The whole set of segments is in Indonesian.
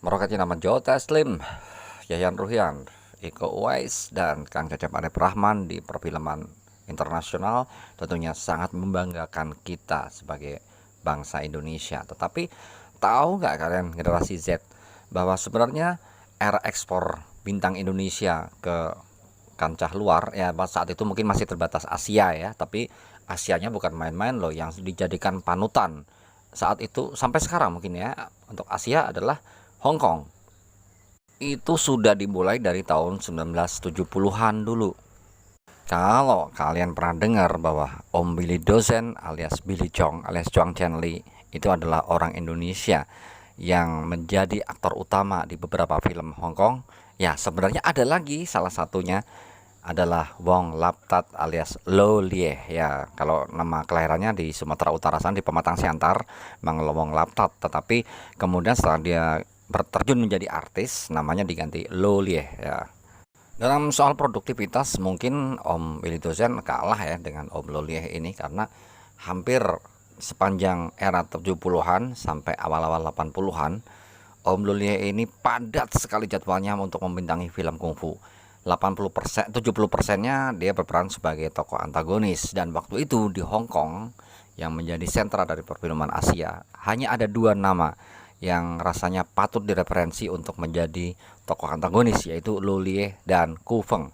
Meroketnya nama Joe Taslim, Yayan Ruhian, Iko Uwais, dan Kang Cecep Arif Rahman di perfilman internasional tentunya sangat membanggakan kita sebagai bangsa Indonesia. Tetapi tahu nggak kalian generasi Z bahwa sebenarnya era ekspor bintang Indonesia ke kancah luar ya saat itu mungkin masih terbatas Asia ya, tapi Asianya bukan main-main loh, yang dijadikan panutan saat itu sampai sekarang mungkin ya untuk Asia adalah Hong Kong. Itu sudah dimulai dari tahun 1970-an dulu. Kalau kalian pernah dengar bahwa Om Billy Dozen alias Billy Chong alias Chuang Chenli itu adalah orang Indonesia yang menjadi aktor utama di beberapa film Hong Kong, ya sebenarnya ada lagi, salah satunya adalah Wong Laptat alias Lo Lie ya. Kalau nama kelahirannya di Sumatera Utara sana di Pematang Siantar, Mang Wong Laptat, tetapi kemudian setelah dia berterjun menjadi artis namanya diganti Lo Lie ya. Dalam soal produktivitas mungkin Om Willy Dozen kalah ya dengan Om Lolie ini, karena hampir sepanjang era 70-an sampai awal-awal 80-an Om Lolie ini padat sekali jadwalnya untuk membintangi film kungfu. 80%, 70%-nya dia berperan sebagai tokoh antagonis, dan waktu itu di Hong Kong yang menjadi sentra dari perfilman Asia hanya ada dua nama yang rasanya patut direferensi untuk menjadi tokoh antagonis, yaitu Lo Lie dan Ku Feng.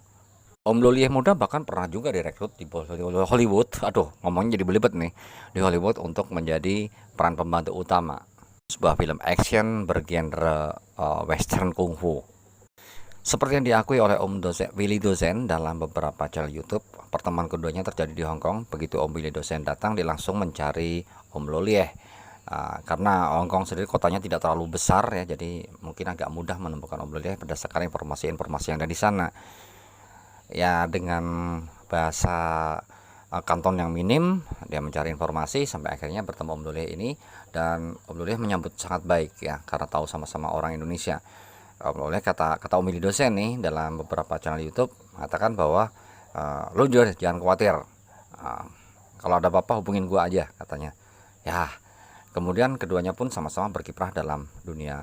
Om Lo Lie muda bahkan pernah juga direkrut di Hollywood, aduh ngomongnya jadi belibet nih, di Hollywood untuk menjadi peran pembantu utama sebuah film action bergenre western kungfu. Seperti yang diakui oleh Om Dozen, Willy Dozen dalam beberapa channel YouTube, pertemuan keduanya terjadi di Hong Kong. Begitu Om Willy Dozen datang, dia langsung mencari Om Lo Lie. Karena Hong Kong sendiri kotanya tidak terlalu besar ya, jadi mungkin agak mudah menemukan Om Lo Lie berdasarkan informasi-informasi yang ada di sana. Ya dengan bahasa kanton yang minim, dia mencari informasi sampai akhirnya bertemu Om Lo Lie ini, dan Om Lo Lie menyambut sangat baik ya, karena tahu sama-sama orang Indonesia. Om Lo Lie kata Om Willy Dosen nih dalam beberapa channel YouTube mengatakan bahwa lo jangan khawatir, kalau ada apa-apa hubungin gua aja katanya. Ya, kemudian keduanya pun sama-sama berkiprah dalam dunia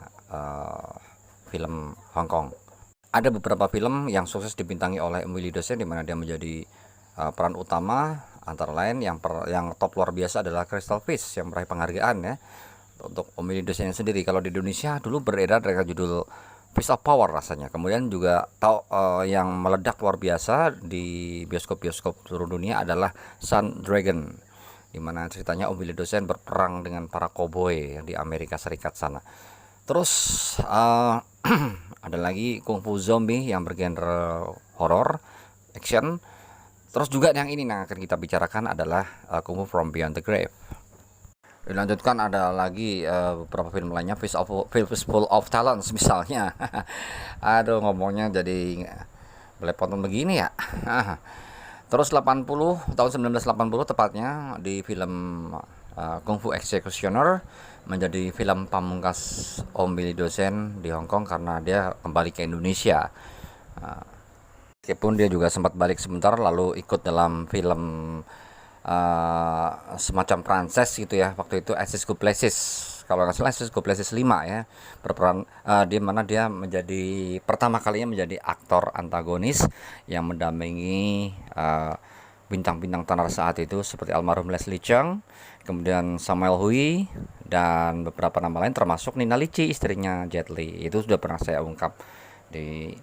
film Hong Kong. Ada beberapa film yang sukses dibintangi oleh Om Willy Dosen di mana dia menjadi peran utama, antara lain yang top luar biasa adalah Crystal Fish yang meraih penghargaan ya. Untuk Om Willy Dosen sendiri, kalau di Indonesia dulu beredar dengan judul Fist of Power rasanya. Kemudian juga yang meledak luar biasa di bioskop-bioskop seluruh dunia adalah Sun Dragon, dimana ceritanya Om Willy Dosen berperang dengan para koboi di Amerika Serikat sana. Terus ada lagi Kungfu Zombie yang bergenre horror action. Terus juga yang ini yang akan kita bicarakan adalah Kungfu From Beyond the Grave. Dilanjutkan ada lagi beberapa film lainnya, Fistful of Talents misalnya. Aduh ngomongnya jadi belepotan begini ya. Terus tahun 1980 tepatnya di film Kung Fu Executioner menjadi film pamungkas Om Willy Dosen di Hong Kong karena dia kembali ke Indonesia. Meskipun dia juga sempat balik sebentar lalu ikut dalam film semacam Prances gitu ya, waktu itu Assis Duplessis, kalau nggak salah Assis Duplessis 5 ya, berperan di mana dia menjadi pertama kalinya menjadi aktor antagonis yang mendampingi bintang-bintang tenar saat itu seperti almarhum Leslie Cheung, kemudian Samuel Hui, dan beberapa nama lain termasuk Nina Lichi, istrinya Jet Li. Itu sudah pernah saya ungkap di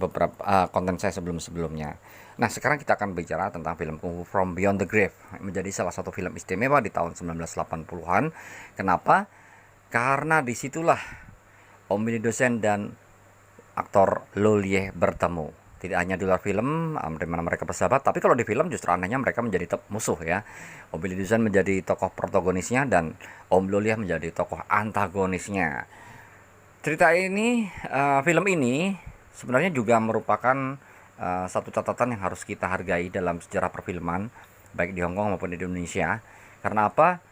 beberapa konten saya sebelum-sebelumnya. Nah, sekarang kita akan bicara tentang film Kung Fu From Beyond the Grave, menjadi salah satu film istimewa di tahun 1980-an. Kenapa? Karena disitulah Om Willy Dosen dan aktor Lo Lie bertemu. Tidak hanya di luar film, di mana mereka bersahabat, tapi kalau di film justru anehnya mereka menjadi musuh ya. Om Willy Dosen menjadi tokoh protagonisnya dan Om Lo Lie menjadi tokoh antagonisnya. Cerita ini, film ini sebenarnya juga merupakan satu catatan yang harus kita hargai dalam sejarah perfilman baik di Hong Kong maupun di Indonesia. Karena apa?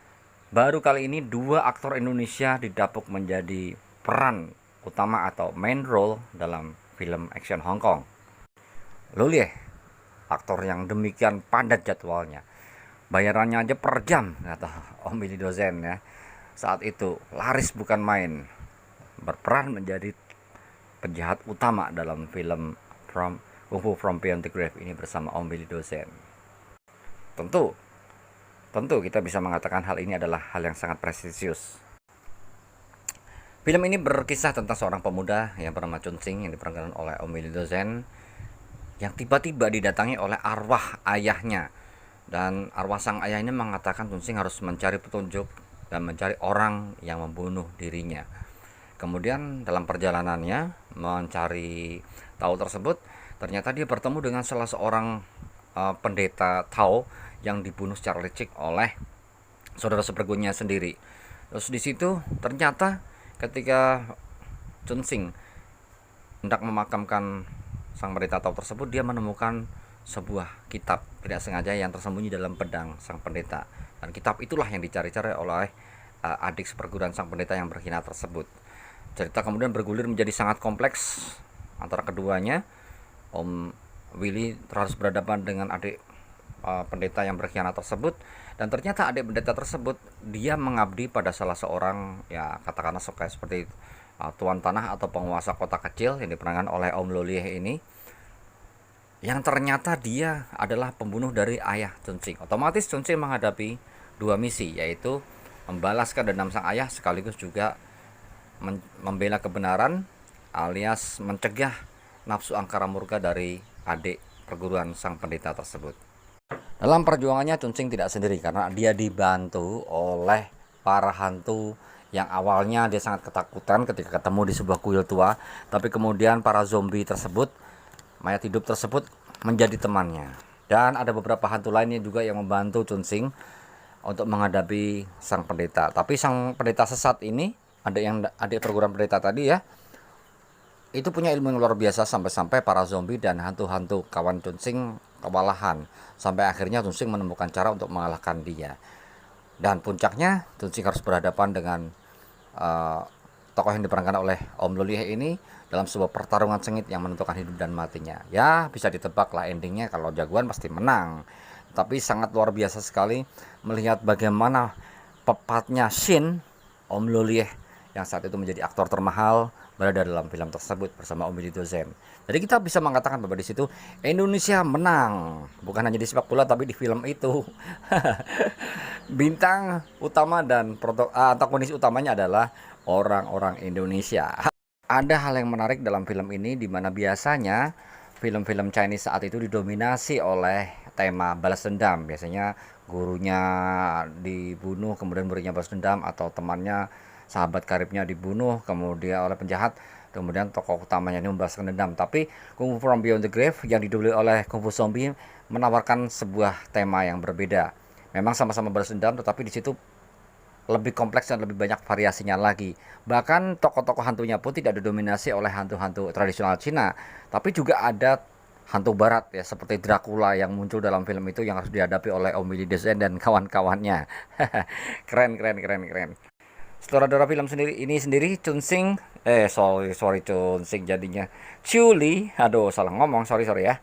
Baru kali ini dua aktor Indonesia didapuk menjadi peran utama atau main role dalam film action Hong Kong. Lo Lie, aktor yang demikian padat jadwalnya, bayarannya aja per jam kata Om Willy Dosen ya. Saat itu laris bukan main, berperan menjadi penjahat utama dalam film Kung Fu From Beyond the Grave ini bersama Om Willy Dosen. Tentu kita bisa mengatakan hal ini adalah hal yang sangat prestisius. Film ini berkisah tentang seorang pemuda yang bernama Chun Sing yang diperankan oleh Om Willy Dosen yang tiba-tiba didatangi oleh arwah ayahnya, dan arwah sang ayah ini mengatakan Chun Sing harus mencari petunjuk dan mencari orang yang membunuh dirinya. Kemudian dalam perjalanannya mencari tahu tersebut, ternyata dia bertemu dengan salah seorang pendeta Tao yang dibunuh secara licik oleh saudara seperguruannya sendiri. Terus di situ ternyata ketika Chun Sing hendak memakamkan sang pendeta Tao tersebut, dia menemukan sebuah kitab tidak sengaja yang tersembunyi dalam pedang sang pendeta, dan kitab itulah yang dicari-cari oleh adik seperguruan sang pendeta yang berkhianat tersebut. Cerita kemudian bergulir menjadi sangat kompleks antara keduanya. Om Willy harus berhadapan dengan adik pendeta yang berkhianat tersebut, dan ternyata adik pendeta tersebut dia mengabdi pada salah seorang, ya katakanlah seperti tuan tanah atau penguasa kota kecil yang diperankan oleh Om Lolieh ini, yang ternyata dia adalah pembunuh dari ayah Chun Sing. Otomatis Chun Sing menghadapi dua misi, yaitu membalaskan dendam sang ayah sekaligus juga membela kebenaran alias mencegah nafsu angkara murka dari adik perguruan sang pendeta tersebut. Dalam perjuangannya Chun Sing tidak sendiri karena dia dibantu oleh para hantu yang awalnya dia sangat ketakutan ketika ketemu di sebuah kuil tua, tapi kemudian para zombie tersebut, mayat hidup tersebut menjadi temannya. Dan ada beberapa hantu lainnya juga yang membantu Chun Sing untuk menghadapi sang pendeta. Tapi sang pendeta sesat ini, adik perguruan pendeta tadi ya, itu punya ilmu yang luar biasa sampai-sampai para zombie dan hantu-hantu kawan Chun Sing kewalahan, sampai akhirnya Chun Sing menemukan cara untuk mengalahkan dia. Dan puncaknya Chun Sing harus berhadapan dengan tokoh yang diperankan oleh Om Lolieh ini dalam sebuah pertarungan sengit yang menentukan hidup dan matinya. Ya bisa ditebak lah endingnya, kalau jagoan pasti menang. Tapi sangat luar biasa sekali melihat bagaimana pepatnya Shin, Om Lolieh yang saat itu menjadi aktor termahal, berada dalam film tersebut bersama Om Willy Dosen. Jadi kita bisa mengatakan bahwa di situ Indonesia menang, bukan hanya di sepak bola tapi di film itu. Bintang utama dan antagonis utamanya adalah orang-orang Indonesia. Ada hal yang menarik dalam film ini, di mana biasanya film-film Chinese saat itu didominasi oleh tema balas dendam. Biasanya gurunya dibunuh, kemudian muridnya balas dendam, atau temannya, sahabat karibnya dibunuh kemudian oleh penjahat, kemudian tokoh utamanya ini membalaskan dendam. Tapi Kung Fu From Beyond the Grave yang didubli oleh Kung Fu Zombie menawarkan sebuah tema yang berbeda. Memang sama-sama balas dendam, tetapi di situ lebih kompleks dan lebih banyak variasinya lagi. Bahkan tokoh-tokoh hantunya pun tidak didominasi oleh hantu-hantu tradisional Cina, tapi juga ada hantu barat ya, seperti Dracula yang muncul dalam film itu yang harus dihadapi oleh Om Willy Dosen dan kawan-kawannya. Keren. Sutradara film ini sendiri Chun Sing, sorry Chun Sing jadinya Chiu Lee, aduh salah ngomong, sorry ya.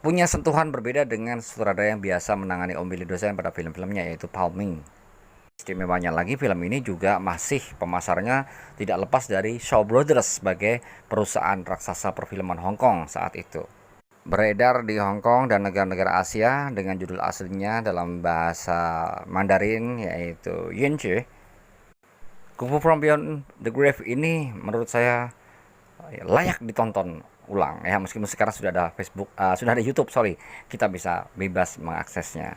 Punya sentuhan berbeda dengan sutradara yang biasa menangani Om Willy Dosen pada film-filmnya, yaitu Paul Ming. Istimewanya lagi, film ini juga masih pemasarannya tidak lepas dari Shaw Brothers sebagai perusahaan raksasa perfilman Hong Kong saat itu. Beredar di Hong Kong dan negara-negara Asia dengan judul aslinya dalam bahasa Mandarin, yaitu Yinche. Kung Fu From Beyond the Grave ini menurut saya layak ditonton ulang ya, meskipun sekarang sudah ada YouTube, kita bisa bebas mengaksesnya.